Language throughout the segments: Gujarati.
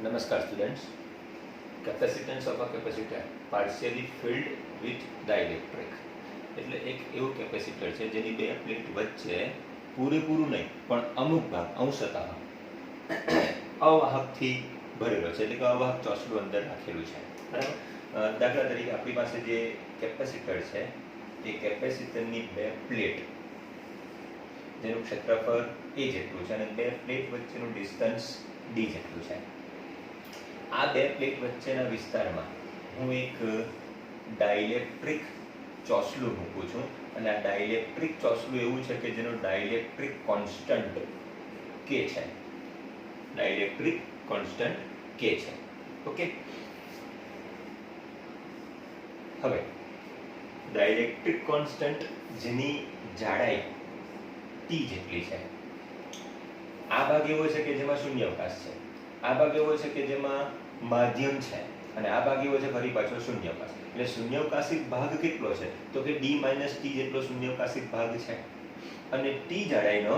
નમસ્કાર students. Capacitance of a capacitor partially field with dielectric એટલે એક એવું કેપેસિટર છે જેની બે પ્લેટ વચ્ચે પૂરેપૂરું નહીં પણ અમુક ભાગ અંશતઃ અવાહકથી ભરેલો છે, એટલે કે અવાહક ચોસલું અંદર રાખેલું છે. બરાબર. દાખલા તરીકે આપણી પાસે જે કેપેસિટર છે એ કેપેસિટરની બે પ્લેટ જેનું ક્ષેત્રફળ એ જેટલું છે અને બે પ્લેટ વચ્ચેનું ડિસ્ટન્સ ડી જેટલું છે. આ બે પ્લેટ વચ્ચેના વિસ્તારમાં હું એક ડાઇલેક્ટ્રિક ચોસલું મૂકું છું અને આ ડાઇલેક્ટ્રિક ચોસલું એવું છે કે જેનો ડાઇલેક્ટ્રિક કોન્સ્ટન્ટ કે છે. ડાઇલેક્ટ્રિક કોન્સ્ટન્ટ કે છે. ઓકે. હવે ડાઇલેક્ટ્રિક કોન્સ્ટન્ટ જેની જાડાઈ ટી જેટલી છે, આ ભાગ એવો છે કે જેમાં શૂન્યાવકાશ છે, આ ભાગ એવો છે કે જેમાં માધ્યમ છે અને આ ભાગ એવો છે ફરી પાછો શૂન્યાવકાશ. એટલે શૂન્યાવકાશિક ભાગ કેટલો છે તો કે d - t જેટલો શૂન્યાવકાશિક ભાગ છે અને t જાડાઈનો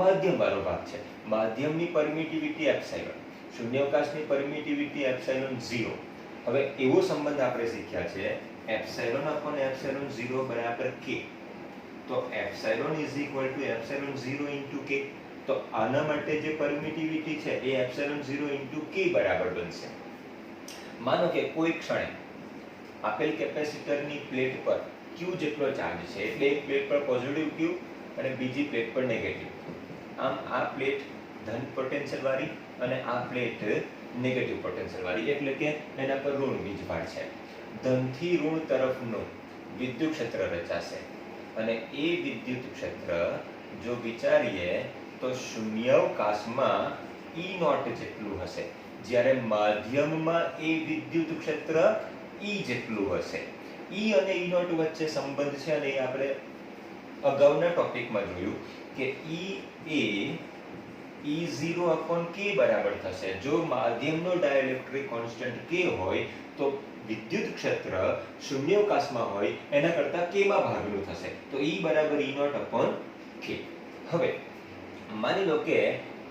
માધ્યમ વાળો ભાગ છે. માધ્યમની પરમિટિવિટી એપ્સિલોન, શૂન્યાવકાશની પરમિટિવિટી એપ્સિલોન 0. હવે એવો સંબંધ આપણે શીખ્યા છે એપ્સિલોન અપોન એપ્સિલોન 0 બરાબર k. તો એપ્સિલોન એપ્સિલોન 0 ઇન્ટુ k. તો આના માટે જે પરમિટિવિટી છે એ એપ્સિલોન 0 ઇન્ટુ k બરાબર બનશે. માનો કે કોઈ ક્ષણે આપેલ કેપેસિટરની પ્લેટ પર q જેટલો ચાર્જ છે, એટલે એક પ્લેટ પર પોઝિટિવ q અને બીજી પ્લેટ પર નેગેટિવ. આમ આ પ્લેટ ધન પોટેન્શિયલ વાળી અને આ પ્લેટ નેગેટિવ પોટેન્શિયલ વાળી, એટલે કે એના પર ઋણ વીજભાર છે. ધનથી ઋણ તરફનું વિદ્યુત ક્ષેત્ર રચાશે અને એ વિદ્યુત ક્ષેત્ર જો વિચારીએ તો શૂન્યાવકાશમાં E0 જેટલું હશે, જ્યારે માધ્યમમાં એ વિદ્યુત ક્ષેત્ર E જેટલું હશે. E અને E0 વચ્ચે સંબંધ છે અને એ આપણે અગાઉના ટોપિકમાં જોયું કે E એ E0/k બરાબર થશે. જો માધ્યમનો ડાઇલેક્ટ્રિક કોન્સ્ટન્ટ k હોય તો વિદ્યુત ક્ષેત્ર શૂન્યાવકાશમાં હોય એના કરતા k માં ભાગનું થશે. તો E બરાબર E0/k. હવે માની લો કે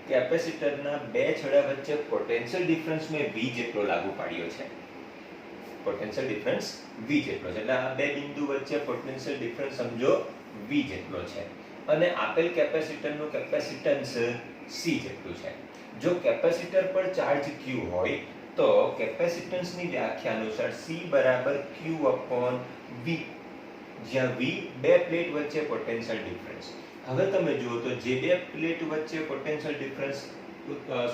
કેપેસિટરના બે છેડા વચ્ચે પોટેન્શિયલ ડિફરન્સ મેં V જેટલો લાગુ પાડ્યો છે. પોટેન્શિયલ ડિફરન્સ V જેટલો છે, એટલે આ બે બિંદુ વચ્ચે પોટેન્શિયલ ડિફરન્સ સમજો V જેટલો છે અને આપેલ કેપેસિટરનું કેપેસિટન્સ C જેટલું છે. જો કેપેસિટર પર ચાર્જ Q હોય તો કેપેસિટન્સની વ્યાખ્યા અનુસાર C બરાબર Q/V, જ્યાં V બે પ્લેટ વચ્ચે પોટેન્શિયલ ડિફરન્સ. હવે તમે જુઓ તો જે બે પ્લેટ વચ્ચે પોટેન્શિયલ ડિફરન્સ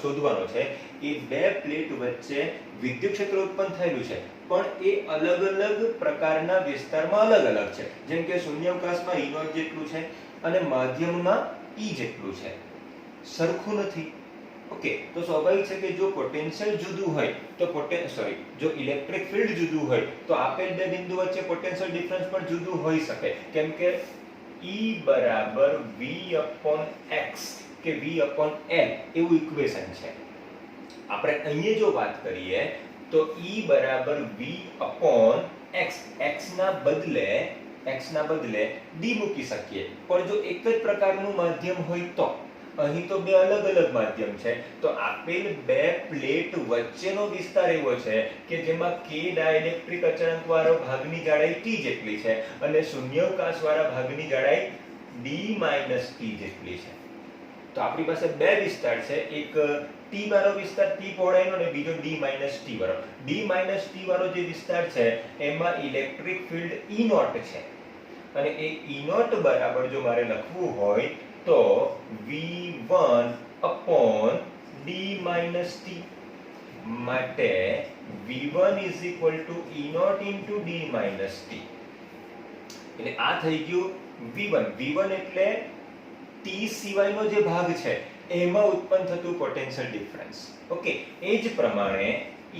શોધવાનો છે એ બે પ્લેટ વચ્ચે વિદ્યુત ક્ષેત્ર ઉત્પન્ન થયેલું છે પણ એ અલગ અલગ પ્રકારના વિસ્તારમાં અલગ અલગ છે. જેમ કે શૂન્યાવકાશમાં E0 જેટલું છે અને માધ્યમમાં E જેટલું છે, સરખું નથી. ઓકે. તો સ્વાભાવિક છે કે જો પોટેન્શિયલ જુદું હોય તો જો ઇલેક્ટ્રિક ફિલ્ડ જુદું હોય તો આપેલ બે બિંદુ વચ્ચે પોટેન્શિયલ ડિફરન્સ પણ જુદું હોઈ શકે, કેમ કે E બરાબર V/x કે V/L એવું ઇક્વેશન છે. આપણે અહીંયા જો વાત કરીએ તો E બરાબર V/x, x ના બદલે d મૂકી શકીએ, પણ જો એક જ પ્રકારનું માધ્યમ હોય તો અહીં તો બે અલગ અલગ માધ્યમ છે, તો આપેલ બે પ્લેટ વચ્ચેનો વિસ્તાર એવો છે કે જેમાં k ડાઇલેક્ટ્રિક અચળાંક વાળો ભાગની જાડાઈ t જેટલી છે અને શૂન્યાવકાશ વાળા ભાગની જાડાઈ d - t જેટલી છે. તો આપણી પાસે બે વિસ્તાર છે, એક t વાળો વિસ્તાર, t પહોળાઈનો, અને બીજો d - t વાળો. d - t વાળો જે વિસ્તાર છે એમાં ઇલેક્ટ્રિક ફિલ્ડ E0 છે અને એ E0 બરાબર જો મારે લખવું હોય તો V1/d - t. માટે V1 E0 × d - t. એટલે આ થઈ ગયું V1. V1 એટલે t સિવાયનો જે ભાગ છે એમાં ઉત્પન્ન થતું પોટેન્શિયલ ડિફરન્સ. ઓકે. એ જ પ્રમાણે E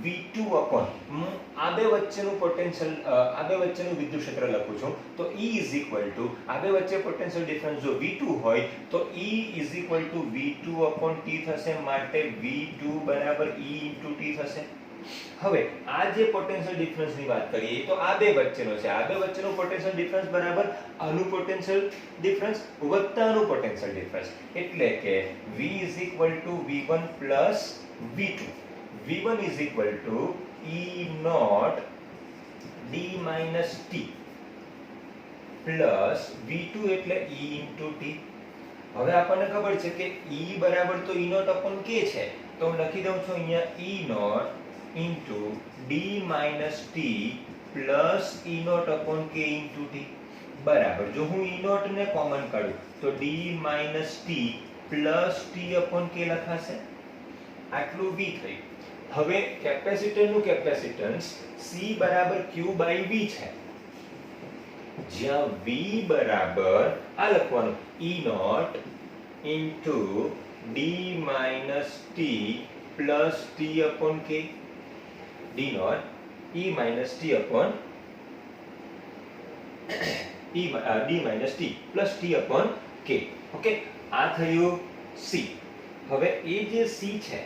V2 આ બે વચ્ચેનું પોટેન્શિયલ, આ બે વચ્ચેનું વિદ્યુત ક્ષેત્ર લખું છું તો E આ બે વચ્ચે પોટેન્શિયલ ડિફરન્સ જો V2 હોય તો E V2/t થશે. માટે V2 બરાબર E × t થશે. હવે આ જે પોટેન્શિયલ ડિફરન્સ ની વાત કરીએ તો આ બે વચ્ચેનો છે. આ બે વચ્ચેનો પોટેન્શિયલ ડિફરન્સ બરાબર આનું પોટેન્શિયલ ડિફરન્સ વત્તા આનું પોટેન્શિયલ ડિફરન્સ, એટલે કે V V1 V2. V1 E naught d minus t plus V2 એટલે E into t. હવે આપણને ખબર છે કે E બરાબર તો E naught upon k છે, તો હું લખી દઉં છું અહીંયા E naught into d minus t plus E naught upon k into t બરાબર. જો હું E naught ને કોમન કાઢું તો d minus t plus t upon k લખાશે. આટલું V થયું. હવે કેપેસિટરનું કેપેસિટન્સ C બરાબર Q by V છે, જ્યાં V બરાબર આ લખવાનું E naught into d minus t plus t upon k. d naught E minus t upon d minus t plus t upon k. Okay, આ થયું C. હવે એ જે C છે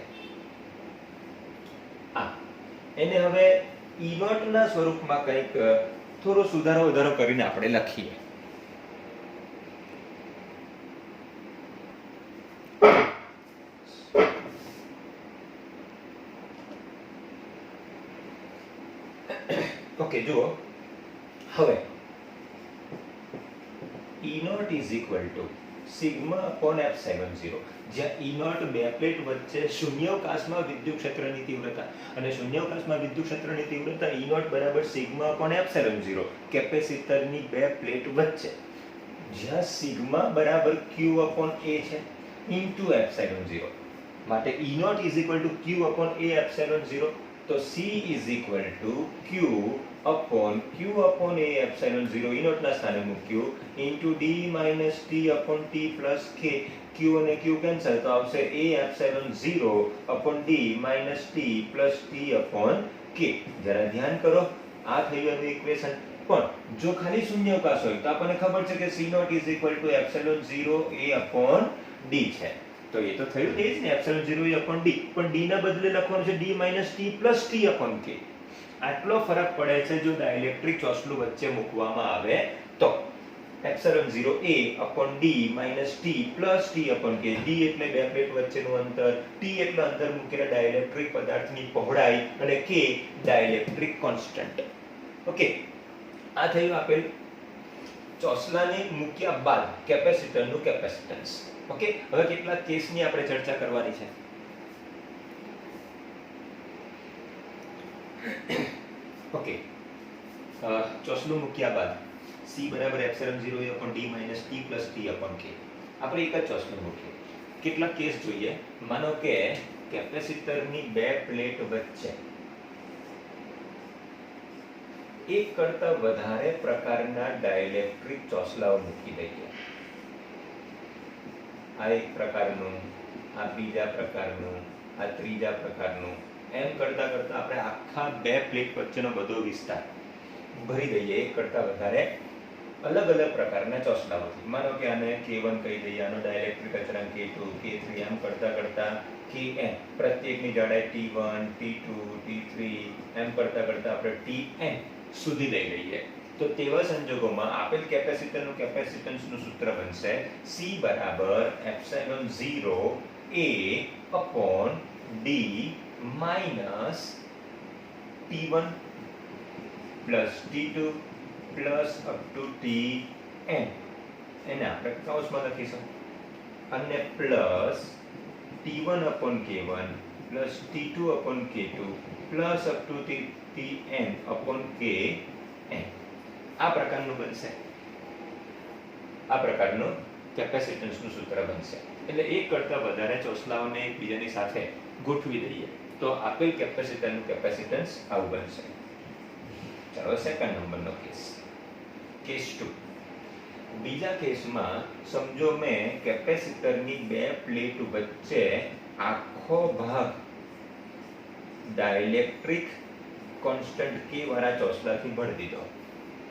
આ એને હવે E naught ના સ્વરૂપમાં કંઈક થોડો સુધારો વધારો કરીને આપણે લખીએ. ઓકે, જુઓ હવે E naught is equal to sigma upon epsilon 0, જ્યાં E naught બે પ્લેટ વચ્ચે શૂન્યાવકાશમાં વિદ્યુત ક્ષેત્રની તીવ્રતા, અને શૂન્યાવકાશમાં વિદ્યુત ક્ષેત્રની તીવ્રતા E naught બરાબર સિગ્મા upon epsilon 0 કેપેસિટરની બે પ્લેટ વચ્ચે, જ્યાં સિગ્મા બરાબર Q upon A છે into epsilon 0. માટે E naught is equal to Q upon A epsilon 0. તો C is equal to Q upon A epsilon 0 E naught ના સ્થાને મૂક્યું into d minus t upon t plus k. Q અને Q કેન્સલ તો આવશે A epsilon 0 upon d minus t plus t upon k. જરા ધ્યાન કરો, આ થયું એનું ઇક્વેશન. પણ જો ખાલી શૂન્યાવકાશ હોય તો આપણને ખબર છે કે C naught is equal to epsilon 0 A upon d છે. તો એ તો થયું એ જ ને, epsilon 0 A upon d, પણ d ના બદલે લખવાનું છે d minus t plus t upon k. આટલો ફરક પડે છે જો ડાઇલેક્ટ્રિક ચોસલું વચ્ચે મૂકવામાં આવે તો. epsilon 0 A upon d minus t plus t upon k. d એટલે બે પ્લેટ વચ્ચેનું અંતર, t એટલે અંદર મૂકેલા ડાઇલેક્ટ્રિક પદાર્થની પહોળાઈ, અને k ડાઇલેક્ટ્રિક કોન્સ્ટન્ટ. ઓકે, આ થયું આપેલ ચોસલાને મૂક્યા બાદ કેપેસિટરનું કેપેસિટન્સ. ઓકે, હવે કેટલાક કેસની આપણે ચર્ચા કરવાની છે. ઓકે, ચોસલું મૂક્યા બાદ C બરાબર epsilon 0 A upon d minus t plus t upon k. આપણે એક જ ચોસલું મૂકીએ. કેટલાક કેસ જોઈએ. માનો કે કેપેસિટરની બે પ્લેટ વચ્ચે એક કરતા વધારે પ્રકારના ડાઇલેક્ટ્રિક ચોસલાઓ મૂકી દઈએ. આ એક પ્રકારનું, આ બીજા પ્રકારનું, આ ત્રીજા પ્રકારનું, એમ કરતા કરતા આપણે આખા બે પ્લેટ વચ્ચેનો બધો વિસ્તાર ભરી દઈએ એક કરતા વધારે અલગ અલગ પ્રકારના ચોસલાઓથી. માનો કે આને K1 કહી દઈએ, આનો ડાઇલેક્ટ્રિક અચળાંક K2, K3, એમ કરતા કરતા Kn, પ્રત્યેકની જાડાઈ T1, T2, T3, એમ કરતા કરતા આપણે Tn સુધી લઈ લઈએ. તો તેવા સંજોગોમાં આપેલ કેપેસિટરનું કેપેસિટન્સનું સૂત્ર બનશે C બરાબર epsilon 0 A upon d minus T1 plus T2 plus up to Tn. એને આપણે કૌંસમાં લખીશું, અને plus T1 upon K1 plus T2 upon K2 plus up to Tn upon Kn. આ પ્રકારનું બનશે, આ પ્રકારનું કેપેસિટન્સનું સૂત્ર બનશે. એટલે એક કરતા વધારે ચોસલાઓને એકબીજાની સાથે ગોઠવી દઈએ તો આપેલ કેપેસિટરનું કેપેસિટન્સ આવું બનશે. ચાલો સેકન્ડ નંબરનો કેસ, કેસ 2. બીજા કેસમાં સમજો મેં કેપેસિટરની બે પ્લેટ વચ્ચે આખો ભાગ ડાઇલેક્ટ્રિક કોન્સ્ટન્ટ k વાળા ચોસલાથી ભરી દીધો.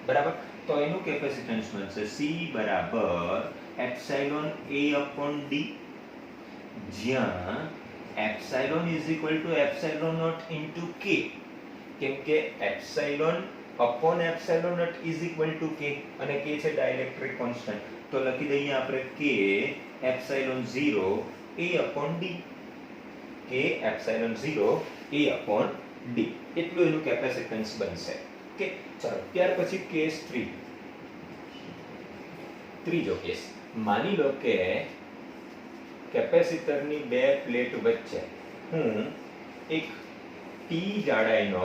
બરાબર, તો એનું કેપેસિટન્સ બનશે C બરાબર epsilon A upon d, જ્યાં epsilon is equal to epsilon not into K, કેમ કે epsilon upon epsilon not is equal to K, અને કે છે ડાઇલેક્ટ્રિક કોન્સ્ટન્ટ, તો લખી દઈએ આપણે કે એપ્સાઇલોન 0 a અપોન d, કે એપ્સાઇલોન 0 a અપોન d, એટલું એનું કેપેસિટન્સ બનશે. ઓકે, ચાલો ત્યાર પછી કેસ 3. ત્રીજો કેસ, માની લો કે કેપેસિટરની બે પ્લેટ વચ્ચે હું એક ટી જાડાઈનો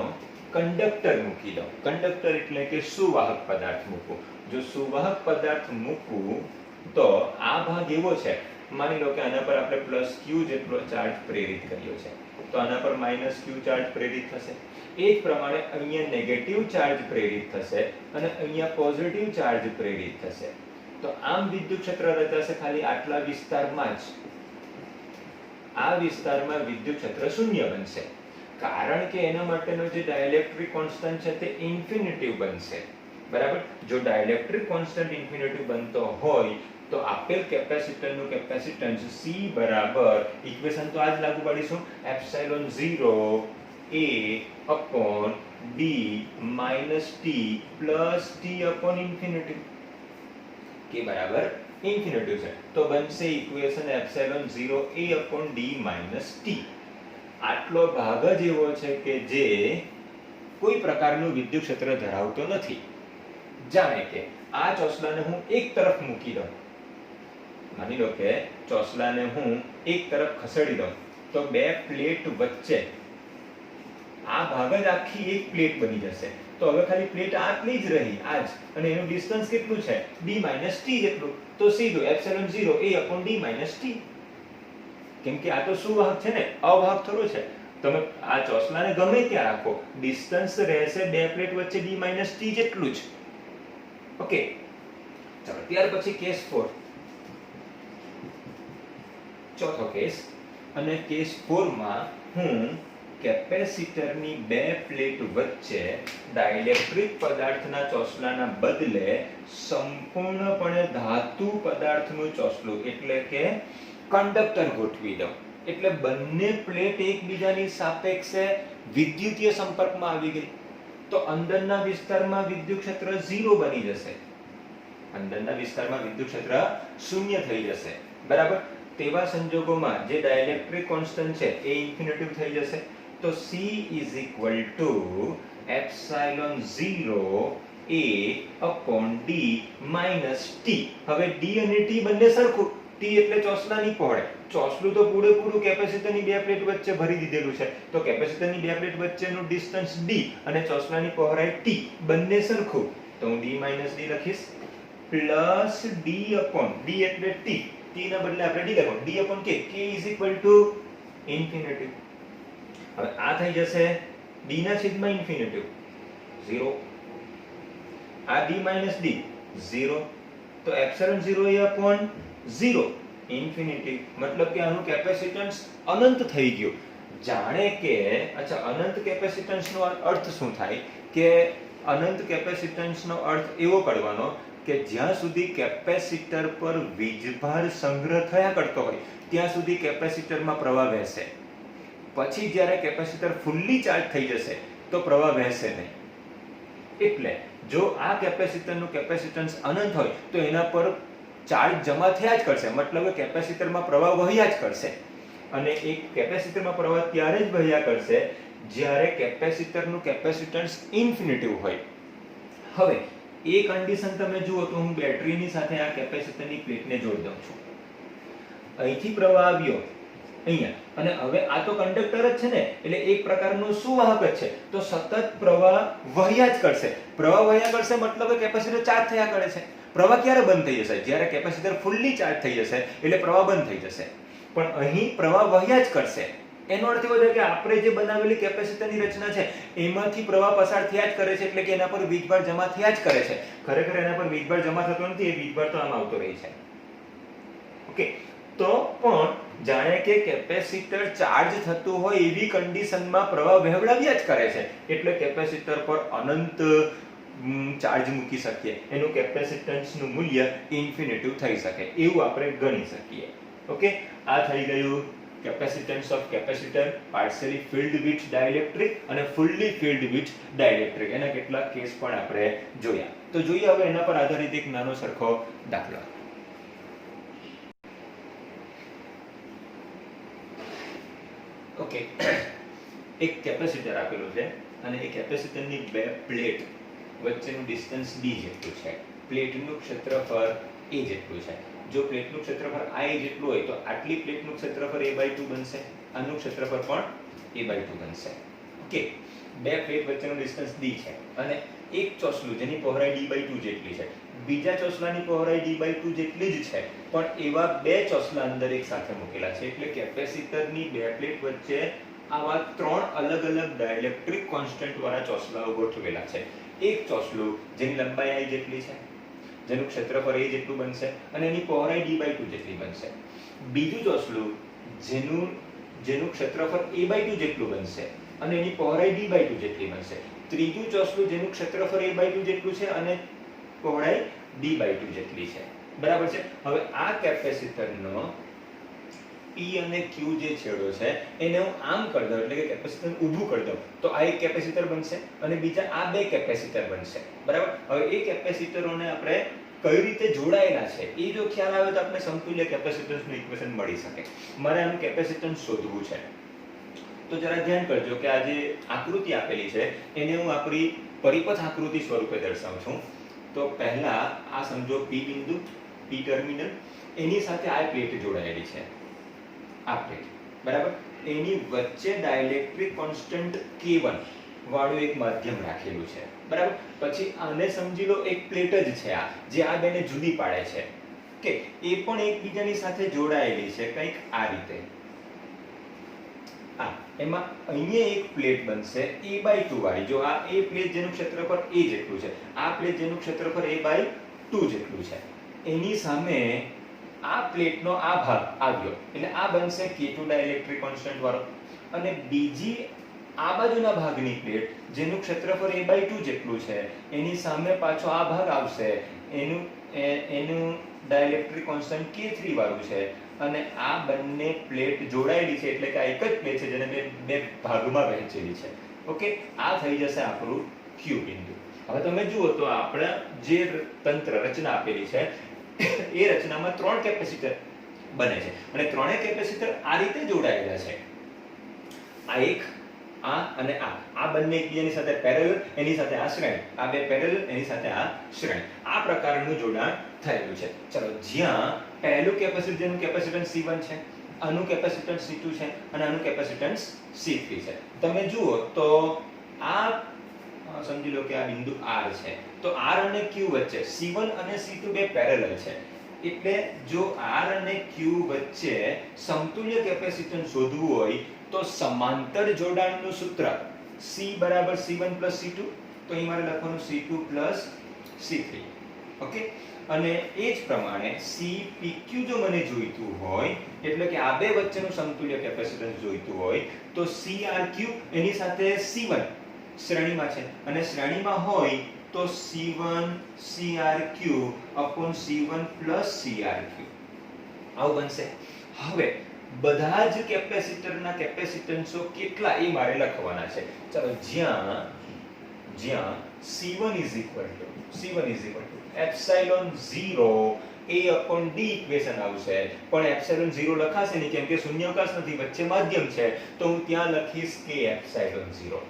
કંડક્ટર મૂકી દઉં. કંડક્ટર એટલે કે સુવાહક પદાર્થ મૂકું. જો સુવાહક પદાર્થ મૂકું તો આ ભાગ એવો છે, માની લો કે આના પર આપણે પ્લસ q જેટલો ચાર્જ પ્રેરિત કર્યો છે, તો આના પર માઇનસ q ચાર્જ પ્રેરિત થશે. એ જ પ્રમાણે અહીંયા નેગેટિવ ચાર્જ પ્રેરિત થશે અને અહીંયા પોઝિટિવ ચાર્જ પ્રેરિત થશે. તો આમ વિદ્યુત ક્ષેત્ર રચાશે ખાલી આટલા વિસ્તારમાં જ. આ વિસ્તારમાં વિદ્યુત ક્ષેત્ર શૂન્ય બનશે, કારણ કે એના માટેનો જે ડાઇલેક્ટ્રિક કોન્સ્ટન્ટ છે તે ઇન્ફિનિટિવ બનશે. બરાબર, જો ડાઇલેક્ટ્રિક કોન્સ્ટન્ટ ઇન્ફિનિટિવ બનતો હોય તો આપેલ કેપેસિટરનું કેપેસિટન્સ C બરાબર, ઇક્વેશન તો આ જ લાગુ પાડીશું, epsilon 0 a upon d minus t plus t upon infinity, કે બરાબર ઇન્ફિનિટિવ છે, તો બનશે equation epsilon 0 a upon d minus t. આટલો ભાગ જ એવો છે કે જે કોઈ પ્રકારનું વિદ્યુત ક્ષેત્ર ધરાવતો નથી. જાણે કે આ ચોસલાને હું એક તરફ મૂકી દઉં, માની લો કે ચોસલાને હું એક તરફ ખસેડી દઉં, તો બે પ્લેટ વચ્ચે આ ભાગ જ આખી એક પ્લેટ બની જશે. તો હવે ખાલી પ્લેટ આટલી જ રહી, આ જ, અને એનું ડિસ્ટન્સ કેટલું છે, d - t જેટલું. તો સીધું epsilon 0 a upon d - t. કેમ કે આ તો સુવાહક છે ને, અવાહક થોડો છે. તમે આ ચોસલાને ગમે ત્યાં રાખો, ડિસ્ટન્સ રહેશે બે પ્લેટ વચ્ચે d - t જેટલું જ. ઓકે, ચાલો ત્યાર પછી કેસ 4, ચોથો કેસ. અને કેસ 4 માં હું કેપેસિટરની બે પ્લેટ વચ્ચે ડાઇલેક્ટ્રિક પદાર્થના ચોસલાના બદલે સંપૂર્ણપણે ધાતુ પદાર્થનું ચોસલું એટલે કે કંડક્ટર ગોઠવી દઉં. એટલે બંને પ્લેટ એકબીજાની સાપેક્ષે વિદ્યુતીય સંપર્કમાં આવી ગઈ, તો અંદરના વિસ્તારમાં વિદ્યુત ક્ષેત્ર 0 બની જશે. અંદરના વિસ્તારમાં વિદ્યુત ક્ષેત્ર શૂન્ય થઈ જશે. બરાબર, તેવા સંજોગોમાં જે ડાઇલેક્ટ્રિક કોન્સ્ટન્ટ છે એ ઇન્ફિનિટિવ થઈ જશે. તો C is equal to epsilon 0 a upon d minus t. હવે d અને t બંને સરખું. t એટલે ચોસલાની પહોળાઈ. ચોસલું તો પૂરેપૂરું કેપેસિટરની બે પ્લેટ વચ્ચે ભરી દીધેલું છે, તો કેપેસિટરની બે પ્લેટ વચ્ચેનું ડિસ્ટન્સ d અને ચોસલાની પહોળાઈ t બંને સરખું. તો હું d minus d લખીશ પ્લસ d upon d એટલે t, t ના બદલે આપણે d લખો, d upon k, k is equal to infinity. હવે આ થઈ જશે d ના છેદમાં ઇન્ફિનિટિવ 0, આ d minus d 0, તો એપ્સિલોન 0 a upon 0 ઇન્ફિનિટી. મતલબ કે આનું કેપેસિટન્સ અનંત થઈ ગયું. જાણે કે અચ્છા, અનંત કેપેસિટન્સનો અર્થ શું થાય કે અનંત કેપેસિટન્સનો અર્થ એવો કરવાનો કે જ્યાં સુધી કેપેસિટર પર વીજભાર સંગ્રહ થયા કરતો હોય ત્યાં સુધી કેપેસિટરમાં પ્રવાહ વહેશે. પછી જ્યારે કેપેસિટર ફૂલ્લી ચાર્જ થઈ જશે તો પ્રવાહ વહેશે નહીં. એટલે જો આ કેપેસિટરનું કેપેસિટન્સ અનંત હોય તો એના પર ચાર્જ જમા થયા જ કરશે, મતલબ કે કેપેસિટરમાં પ્રવાહ વહ્યા જ કરશે. અને એક કેપેસિટરમાં પ્રવાહ ત્યારે જ વહ્યા કરશે જ્યારે કેપેસિટરનું કેપેસિટન્સ ઇન્ફિનિટિવ હોય. હવે એ કન્ડિશન તમે જુઓ તો હું બેટરીની સાથે આ કેપેસિટરની પ્લેટને જોડી દઉં છું. અહીંથી પ્રવાહ આવ્યો અહીંયા, અને હવે આ તો કંડક્ટર જ છે ને, એટલે એક પ્રકારનું સુવાહક જ છે, તો સતત પ્રવાહ વહ્યા જ કરશે. પ્રવાહ વહ્યા કરશે મતલબ કે કેપેસિટર ચાર્જ થયા કરે છે. પ્રવાહ ક્યારે બંધ થઈ જશે? જ્યારે કેપેસિટર ફૂલ્લી ચાર્જ થઈ જશે એટલે પ્રવાહ બંધ થઈ જશે. પણ અહીં પ્રવાહ વહ્યા જ કરશે. એનો અર્થ એવો છે કે આપણે જે બનાવેલી કેપેસિટરની રચના છે એમાંથી પ્રવાહ પસાર થયા જ કરે છે, એટલે કે એના પર વીજભાર જમા થયા જ કરે છે. ખરેખર એના પર વીજભાર જમા થતો નથી, એ વીજભાર તો આમ આવતો રહે છે. ઓકે, તો પણ જાણે કે કેપેસિટર ચાર્જ થતું હોય એવી કન્ડિશનમાં પ્રવાહ વહેવડાવ્યા જ કરે છે, એટલે કેપેસિટર પર અનંત ચાર્જ મૂકી શકીએ. એનું કેપેસિટન્સનું મૂલ્ય ઇન્ફિનિટિવ થઈ શકે એવું આપણે ગણી શકીએ. ઓકે, આ થઈ ગયું capacitance of capacitor, partially field with dielectric અને ફુલ્લી ફિલ્ડ વિથ ડાઇલેક્ટ્રિક, એના કેટલાક કેસ પણ આપણે જોયા. તો જોઈએ હવે એના પર આધારિત એક નાનો સરખો દાખલો. ઓકે, એક કેપેસિટર આપેલું છે અને એ કેપેસિટરની બે પ્લેટ વચ્ચેનું ડિસ્ટન્સ d જેટલું છે. પ્લેટનું ક્ષેત્રફળ a જેટલું છે. જો પ્લેટનું ક્ષેત્રફળ a જેટલું હોય તો આટલી પ્લેટનું ક્ષેત્રફળ a/2 બનશે, આનું ક્ષેત્રફળ પણ a/2 બનશે. ઓકે, બે પ્લેટ વચ્ચેનું ડિસ્ટન્સ d છે અને એક ચોસલું જેની પહોળાઈ d/2 જેટલી છે, બીજા ચોસલાની પહોળાઈ d/2 જેટલી જ છે, પણ એવા બે ચોસલા અંદર એક સાથે મૂકેલા છે. એટલે કેપેસિટરની બે પ્લેટ વચ્ચે આવા ત્રણ અલગ અલગ ડાઇલેક્ટ્રિક કોન્સ્ટન્ટ વાળા ચોસલાઓ ગોઠવેલા છે. એક ચોસલું જેની લંબાઈ I જેટલી છે, જેનું ક્ષેત્રફળ a જેટલું બનશે અને એની પહોળાઈ d/2 જેટલી બનશે. બીજું ચોસલું જેનું ક્ષેત્રફળ a/2 જેટલું બનશે અને એની પહોળાઈ d/2 જેટલી બનશે. ત્રીજું ચોસલું જેનું ક્ષેત્રફળ a/2 જેટલું છે અને પહોળાઈ d/2 જેટલી છે. બરાબર છે. હવે આ કેપેસિટરનો P અને Q જે છેડો છે એને હું આમ કરી દઉં, એટલે કે કેપેસિટર ઊભું કરી દઉં, તો આ એક કેપેસિટર બનશે અને બીજા આ બે કેપેસિટર બનશે. બરાબર. હવે એ કેપેસિટરોને આપણે કઈ રીતે જોડાયેલા છે એ જો ખ્યાલ આવે તો આપણે સમતુલ્ય કેપેસિટન્સનું ઇક્વેશન મળી શકે. મારે આનું કેપેસિટન્સ શોધવું છે. તો જરા ધ્યાન કરજો કે આ જે આકૃતિ આપેલી છે એને હું આપણી પરિપથ આકૃતિ સ્વરૂપે દર્શાવું છું. તો પહેલા આ સમજો P બિંદુ, P ટર્મિનલ, એની સાથે આ પ્લેટ જોડાયેલી છે, આ પ્લેટ. બરાબર. એની વચ્ચે ડાઇલેક્ટ્રિક કોન્સ્ટન્ટ K1 વાળું એક માધ્યમ રાખેલું છે. બરાબર. પછી આને સમજી લો એક પ્લેટ જ છે આ, જે આ બેને જુદી પાડે છે. કે એ પણ એકબીજાની સાથે જોડાયેલી છે કંઈક આ રીતે. એમાં અહીંયા એક પ્લેટ બનશે a/2 વાળી. જો આ એ પ્લેટ જેનું ક્ષેત્રફળ a જેટલું છે, આ પ્લેટ જેનું ક્ષેત્રફળ a/2 જેટલું છે, એની સામે આ પ્લેટનો આ ભાગ આવ્યો એટલે આ બનશે K2 ડાઇલેક્ટ્રિક કોન્સ્ટન્ટ વાળો. અને બીજી આ બાજુના ભાગની પ્લેટ જેનું ક્ષેત્રફળ a/2 જેટલું છે, એની સામે પાછો આ ભાગ આવશે, એનું ડાઇલેક્ટ્રિક કોન્સ્ટન્ટ K3 વાળું છે અને આ બંને પ્લેટ જોડાયેલી છે એટલે કે આ એક જ પ્લેટ છે જેને બે ભાગમાં વહેંચેલી છે. ઓકે, આ થઈ જશે આપણું Q બિંદુ. હવે તમે જુઓ તો આપણે જે તંત્ર રચના આપેલી છે એ રચનામાં ત્રણ કેપેસિટર બને છે અને ત્રણેય કેપેસિટર આ રીતે જોડાયેલા છે. આ એક, આ અને આ બંને એકબીજાની સાથે પેરેલલ, એની સાથે આ શ્રેણી, આ બે પેરેલલ, એની સાથે આ શ્રેણી. આ પ્રકારનું જોડાણ થયેલું છે. ચલો, જ્યાં પહેલું કેપેસિટર જેનું કેપેસિટન્સ C1 છે, આનું કેપેસિટન્સ C2 છે અને આનું કેપેસિટન્સ C3 છે. તમે જુઓ તો આ સમજી લો કે આ બિંદુ R છે. તો R અને Q વચ્ચે C1 અને C2 બે પેરેલલ છે. એટલે જો R અને Q વચ્ચે સમતુલ્ય કેપેસિટન્સ શોધવું હોય તો સમાંતર જોડાણનું સૂત્ર C = C1 + C2. તો અહીં મારે લખવાનું C2 + C3. ઓકે, અને એ જ પ્રમાણે CPQ જો મને જોઈતું હોય, એટલે કે આ બે વચ્ચેનું સમતુલ્ય કેપેસિટન્સ જોઈતું હોય, તો CRQ એની સાથે C1 શ્રેણીમાં છે અને શ્રેણીમાં હોય તો C1 CRQ / C1 + CRQ આવું બનશે. હવે બધા જ કેપેસિટરના કેપેસિટન્સો કેટલા એ મારે લખવાના છે. ચાલો, જ્યાં C1 = એપ્સિલોન 0 A/d ઇક્વેશન આવશે, પણ એપ્સિલોન 0 લખાશે નહીં કેમ કે શૂન્યાવકાશ નથી, વચ્ચે માધ્યમ છે, તો હું ત્યાં લખીશ k એપ્સિલોન 0.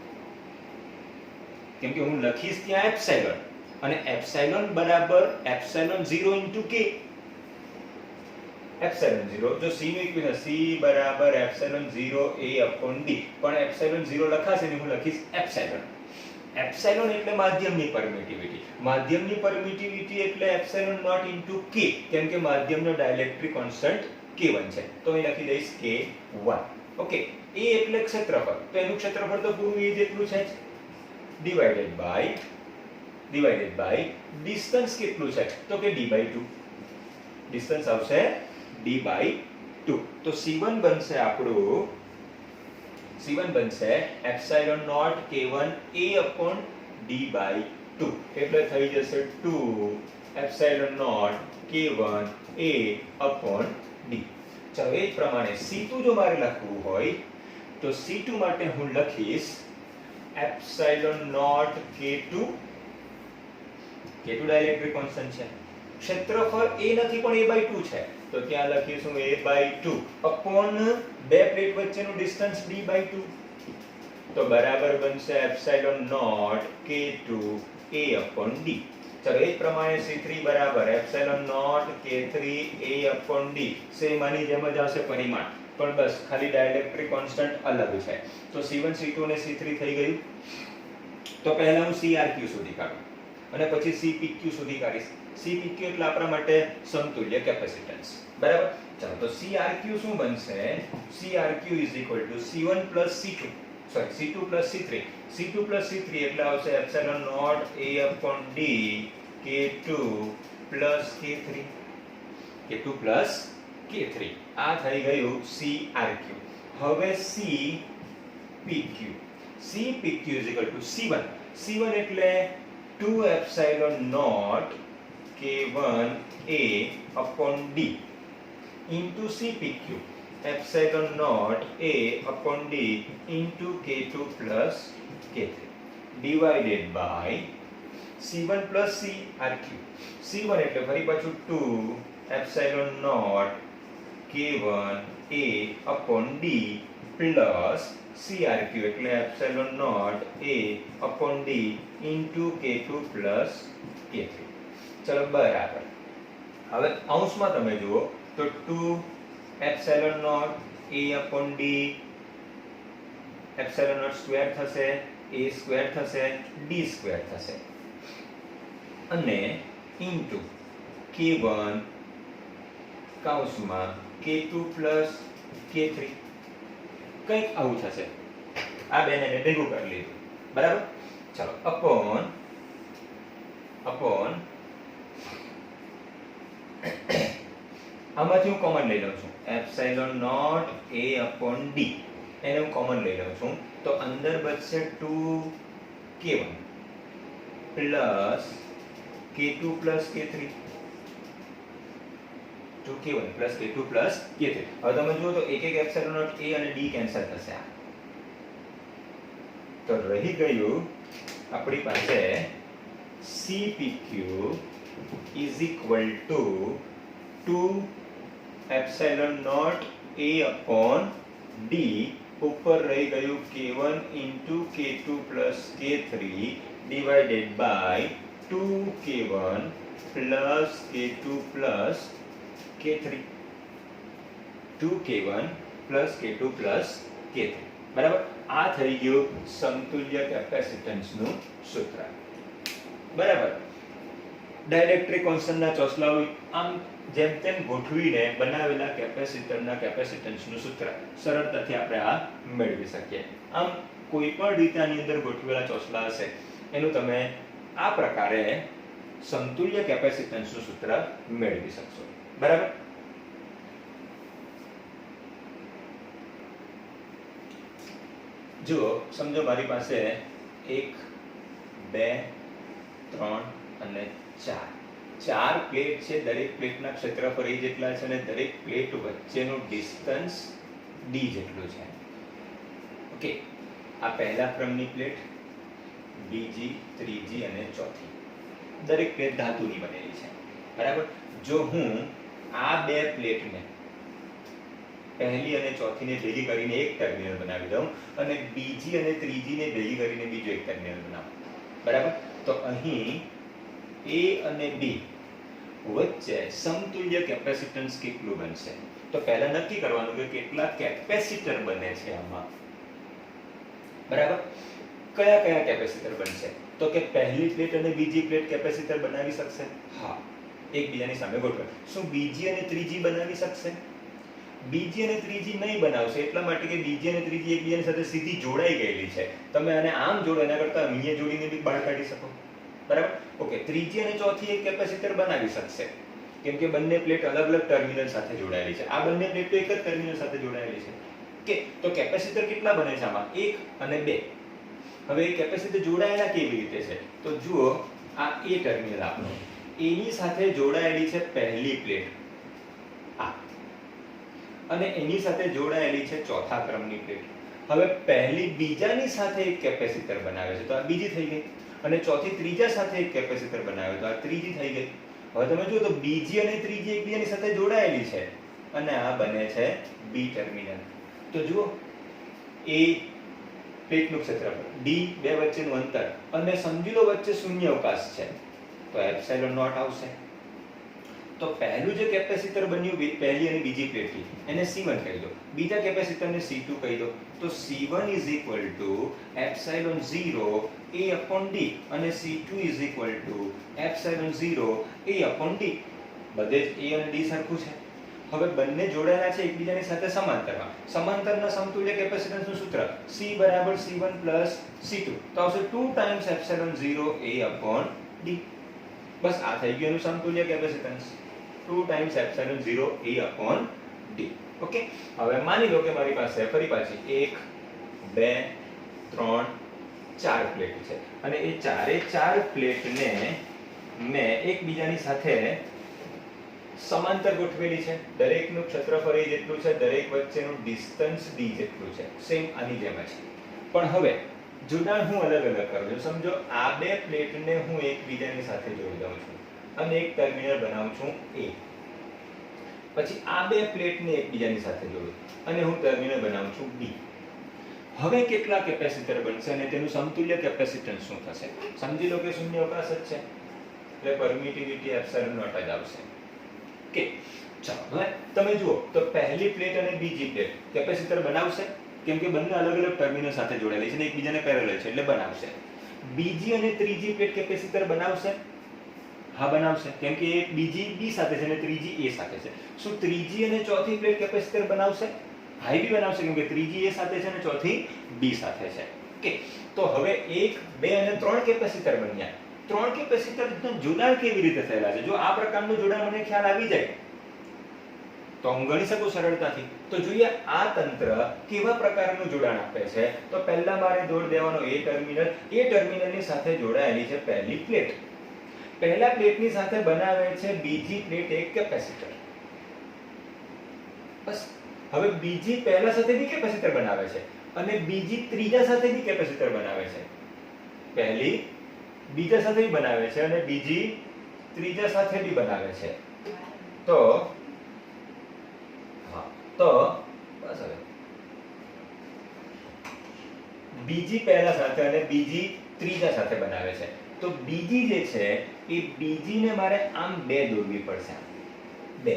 કેમ કે હું લખીશ ત્યાં એપ્સિલોન અને એપ્સિલોન = એપ્સિલોન 0 * k. એપ્સિલોન 0 જો c નું ઇક્વેશન c = એપ્સિલોન 0 A/d, પણ એપ્સિલોન 0 લખાશે નહીં, હું લખીશ એપ્સિલોન. એપ્સિલોન એટલે માધ્યમની પરમિટિવિટી, માધ્યમની પરમિટિવિટી એટલે એપ્સિલોન નોટ * k, કેમ કે માધ્યમનો ડાઇલેક્ટ્રિક કોન્સ્ટન્ટ K1 છે, તો અહીં લખી દઈશ K1. ઓકે, A એટલે ક્ષેત્રફળ, તો એનું ક્ષેત્રફળ તો પૂરું A જેટલું છે જ, ડિવાઇડેડ બાય ડિસ્ટન્સ કેટલું છે તો કે d/2. ડિસ્ટન્સ આવશે d/2. તો C1 બનશે એપ્સિલોન નોટ K1 A/d/2, એટલે થઈ જશે 2 એપ્સિલોન નોટ K1 A/d. ચલો એ જ પ્રમાણે C2 જો મારે લખવું હોય તો C2 માટે હું લખીશ epsilon not K2. K2 dielectric constant છે. ક્ષેત્રફળ A નથી પણ A/2 છે તો ત્યાં લખીશું A/2 અપોન બે પ્લેટ વચ્ચેનું ડિસ્ટન્સ D/2 તો બરાબર બનશે એપ્સિલોન નોટ K2 A/D. ચલો એ જ પ્રમાણે C3 બરાબર epsilon not K3 A/D. Same આની જેમ જ આવશે પરિમાણ પણ બસ ખાલી ડાઇલેક્ટ્રિક કોન્સ્ટન્ટ અલગ છે. તો C1 C2 અને C3 થઈ ગયું. તો પહેલા હું CRQ શોધી કાઢું અને પછી CPQ શોધી કાઢીશ. CPQ એટલે આપણા માટે સમતુલ્ય કેપેસિટન્સ. બરાબર. ચાલો તો CRQ શું બનશે? CRQ C1 C2 sorry C2 C3. C2 C3 એટલે આવશે epsilon not A/D K2 K3. K2 K3 આ થઈ ગયું CRQ. હવે CPQ. CPQ C1. C1 એટલે 2 epsilon not K1 A/D into CPQ epsilon naught A/D into K2 K3 divided by C1 CRQ. C1 એટલે ફરી પાછું 2 epsilon naught K1 A/D plus CRQ એટલે epsilon naught A/D into K2 K3. ચલો બરાબર. હવે અંશમાં તમે જુઓ તો 2 epsilon not A/D epsilon not square થશે, A સ્ક્વેર થશે, D સ્ક્વેર થશે અને ઇન્ટુ K1 કૌંસમાં K2 K3 કંઈક આવું થશે. આ બેને મેં ભેગું કરી લીધું. બરાબર. ચલો અપોન આમાંથી હું કોમન લઈ લઉં છું એપ્સિલોન નોટ A/D એને હું કોમન લઈ લઉં છું તો અંદર બચશે 2K1 plus K2 K3 2K1 K2 K3. હવે તમે જુઓ તો એક એપ્સિલોન નોટ A અને D કેન્સલ થશે. તો રહી ગયું આપણી પાસે CPQ is equal to 2 epsilon not A/D ઉપર રહી ગયું K1 into K2 K3 divided by 2K1 K2 K3 2K1 K2 K3. બરાબર. આ થઈ ગયું સમતુલ્ય કેપેસિટન્સનું સૂત્ર. બરાબર. ડાઇલેક્ટ્રિક કોન્સ્ટન્ટના ચોસલાઓ આમ જેમ તેમ ગોઠવીને બનાવેલા કેપેસિટરના કેપેસિટન્સનું સૂત્ર સરળતાથી આપણે આ મેળવી શકીએ. આમ કોઈ પણ રીતે આની અંદર ગોઠવેલા ચોસલા હશે એનું તમે આ પ્રકારે સમતુલ્ય કેપેસિટન્સનું સૂત્ર મેળવી શકશો. બરાબર. જુઓ સમજો મારી પાસે 1 2 3 અને 4 પ્લેટ છે. દરેક પ્લેટના ક્ષેત્રફળ A જેટલા છે અને દરેક પ્લેટ વચ્ચેનું ડિસ્ટન્સ D જેટલું છે. ઓકે. આ પહેલા ક્રમની પ્લેટ, બીજી, ત્રીજી અને ચોથી. દરેક પ્લેટ ધાતુની બનેલી છે. બરાબર. જો હું આ બે પ્લેટને પહેલી અને ચોથીને ભેગી કરીને એક ટર્મિનલ બનાવી દઉં અને બીજી અને ત્રીજીને ભેગી કરીને બીજો એક ટર્મિનલ બનાવું. બરાબર. તો અહીં A અને B વચ્ચે સમતુલ્ય કેપેસિટન્સ કેટલું બનશે? તો પહેલા નક્કી કરવાનું કે કેટલા કેપેસિટર બને છે આમાં. બરાબર. કયા કયા કેપેસિટર બનશે? તો કે પહેલી પ્લેટ અને બીજી પ્લેટ કેપેસિટર બનાવી શકશે? હા. એકબીજાની સામે ગોઠવે. શું બીજી અને ત્રીજી બનાવી શકશે? બીજી અને ત્રીજી નહીં બનાવશે એટલા માટે કે બીજી અને ત્રીજી એકબીજાની સાથે સીધી જોડાઈ ગયેલી છે. તમે આને આમ જોડો એના કરતા અહીંયા જોડીને બી બહાર કાઢી શકો. બરાબર. ઓકે. ત્રીજી અને ચોથી એક કેપેસિટર બનાવી શકશે કેમ કે બંને પ્લેટ અલગ અલગ ટર્મિનલ સાથે જોડાયેલી છે. આ બંને પ્લેટ તો એક જ ટર્મિનલ સાથે જોડાયેલી છે. કે તો કેપેસિટર કેટલા બને છે આમાં? 1 અને 2. હવે એ કેપેસિટર જોડાયેલા કેવી રીતે છે? તો જુઓ આ A ટર્મિનલ આપણું A ની સાથે જોડાયેલી છે પહેલી પ્લેટ. આ અને એની સાથે જોડાયેલી છે ચોથા ક્રમની પ્લેટ. હવે પહેલી બીજાની સાથે એક કેપેસિટર બનાવે છે તો આ બીજી થઈ ગઈ, અને ચોથી ત્રીજા સાથે એક કેપેસિટર બનાવે તો આ ત્રીજી થઈ ગઈ. હવે તમે જુઓ તો બીજી અને ત્રીજી એકબીજાની સાથે જોડાયેલી છે અને આ બને છે બી ટર્મિનલ. તો જુઓ એ પ્લેટનું ક્ષેત્રફળ, ડી બે વચ્ચેનું અંતર, અને સમજી લો વચ્ચે શૂન્ય અવકાશ છે તો એપ્સિલોન નોટ આવશે. તો પહેલું જે કેપેસિટર બન્યું પહેલી અને બીજી પ્લેટથી એને C1 કહી દો, બીજા કેપેસિટરને C2 કહી દો. તો C1 = એપ્સિલોન 0 A/D અને C2 = એપ્સિલોન 0 A/D. બધે જ A અને D સરખું છે. હવે બંને જોડાયેલા છે એકબીજાની સાથે સમાંતરમાં. સમાંતરના સમતુલ્ય કેપેસિટન્સનું સૂત્ર C = C1 + C2. તો આવશે 2 ટાઈમ્સ એપ્સિલોન 0 A/D. બસ આ થઈ ગયું એનું સમતુલ્ય capacitance, 2 times epsilon 0 A/D. Okay. હવે માની લો કે મારી પાસે ફરી પાછી 1 2 3 4 પ્લેટ છે અને એ ચારે ચાર પ્લેટને મેં એકબીજાની સાથે સમાંતર ગોઠવેલી છે. દરેકનું ક્ષેત્રફળ એ જેટલું છે, દરેક વચ્ચેનું ડિસ્ટન્સ d જેટલું છે, સેમ આની જેમ જ. પણ હવે જોડાણ હું અલગ અલગ કરું છું. સમજો આ બે પ્લેટને હું એકબીજાની સાથે જોડી દઉં છું અને એક ટર્મિનલ બનાવું છું A. પછી આ બે પ્લેટને એકબીજાની સાથે જોડું અને હું ટર્મિનલ બનાવું છું B. હવે કેટલા કેપેસિટર બનશે અને તેનું સમતુલ્ય કેપેસિટન્સ શું થશે? સમજી લો કે શૂન્ય અવકાશ જ છે એટલે પરમિટિવિટી એપ્સિલોન નોટ જ આવશે. કે ચાલો હવે તમે જુઓ તો પહેલી પ્લેટ અને બીજી પ્લેટ કેપેસિટર બનાવશે, કેમ કે બંને અલગ અલગ ટર્મિનલ સાથે જોડાયેલી છે અને એકબીજાને પેરેલલ છે એટલે બનાવશે. બીજી અને ત્રીજી પ્લેટ કેપેસિટર બનાવશે? હા બનાવશે, કેમ કે એક બીજી B સાથે છે અને ત્રીજી A સાથે છે. શું ત્રીજી અને ચોથી પ્લેટ કેપેસિટર બનાવશે? હા એ બી બનાવશે, કેમ કે ત્રીજી A સાથે છે અને ચોથી B સાથે છે. ઓકે. તો હવે 1 2 અને 3 કેપેસિટર બન્યા. 3 કેપેસિટરનું જોડાણ કેવી રીતે થયેલા છે? જો આ પ્રકારનું જોડાણ મને ખ્યાલ આવી જાય તો હું ગણી શકું સરળતાથી. તો જોઈએ આ તંત્ર કેવા પ્રકારનું જોડાણ આપે છે. તો પહેલા મારે દોડ દેવાનો એ ટર્મિનલની સાથે જોડાયેલી છે પહેલી પ્લેટ. પહેલા પ્લેટની સાથે બનાવે છે બીજી પ્લેટ એક કેપેસિટર. બસ. હવે બીજી પહેલા સાથે બી કેપેસિટર બનાવે છે અને બીજી ત્રીજા સાથે બી કેપેસિટર બનાવે છે. પહેલી બીજા સાથે બી બનાવે છે અને બીજી ત્રીજા સાથે બી બનાવે છે. તો બસ હવે બીજી પહેલા સાથે અને બીજી ત્રીજા સાથે બનાવે છે. તો બીજી જે છે એ બીજીને મારે આમ બે દોરવી પડશે. બે.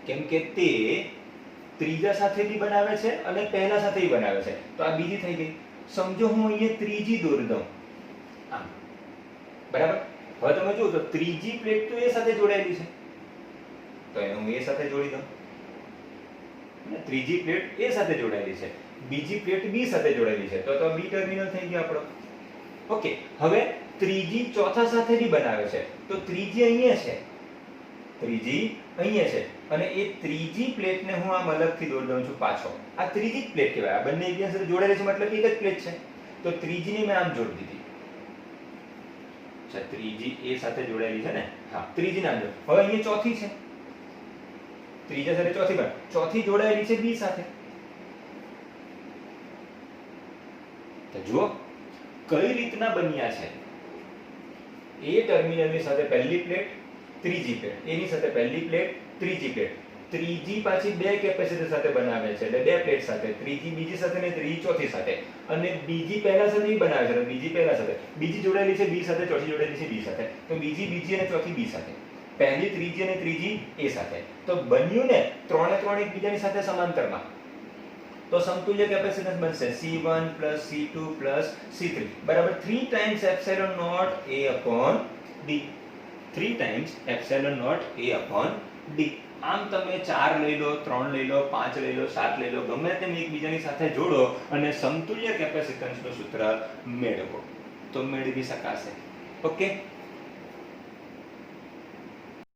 કેમ કે તે ત્રીજા સાથે બી બનાવે છે અને પહેલા સાથે બી બનાવે છે. તો આ બીજી થઈ ગઈ. સમજો હું અહીંયા ત્રીજી દોરી દઉં આમ. બરાબર? હવે તમે જુઓ તો ત્રીજી પ્લેટ તો એ સાથે જોડાયેલી છે તો એને હું એ સાથે જોડી દઉં. ત્રીજી પ્લેટ A સાથે જોડાયેલી છે, બીજી પ્લેટ B સાથે જોડાયેલી છે, તો B ટર્મિનલ થઈ ગયો આપણો. ઓકે. હવે ત્રીજી ચોથા સાથે બી બનાવે છે તો ત્રીજી અહીંયા છે, ત્રીજી અહીંયા છે અને એ ત્રીજી પ્લેટને હું આમ અલગથી દોરી દઉં છું પાછો. આ ત્રીજી પ્લેટ કહેવાય. આ બંને એકબીજા સાથે જોડાયેલી છે મતલબ એક જ પ્લેટ છે. તો ત્રીજીને મેં આમ જોડી દીધી. અચ્છા, ત્રીજી A સાથે જોડાયેલી છે ને? હા, ત્રીજીને આમ જોડ. હવે અહીંયા ચોથી છે, ત્રીજા સાથે ચોથી બન. ચોથી જોડાયેલી છે B સાથે. તો જુઓ કઈ રીતના બન્યા છે. A ટર્મિનલની સાથે પહેલી પ્લેટ, ત્રીજી પ્લેટ, A ની સાથે પહેલી પ્લેટ, ત્રીજી પ્લેટ, ત્રીજી પાછી બે કેપેસિટર સાથે બનાવે છે એટલે બે પ્લેટ સાથે, ત્રીજી બીજી સાથે ને ત્રીજી ચોથી સાથે, અને બીજી પહેલા સાથે બી બનાવે છે, બીજી પહેલા સાથે, બીજી જોડાયેલી છે B સાથે, ચોથી જોડાયેલી છે B સાથે, તો બીજી અને ચોથી B સાથે, પહેલી ત્રીજી અને ત્રીજી A સાથે. તો બન્યું ને ત્રણે ત્રણ એકબીજાની સાથે સમાંતરમાં. તો સમતુલ્ય કેપેસિટન્સ બનશે C1 + C2 + C3 બરાબર 3 times epsilon not A/D. 3 times epsilon not A/D. આમ તમે 4 લઈ લો, 3 લઈ લો, 5 લઈ લો, 7 લઈ લો, ગમે તેમ એકબીજાની સાથે જોડો અને સમતુલ્ય કેપેસિટન્સનું સૂત્ર મેળવો તો મેળવી શકાશે. ઓકે.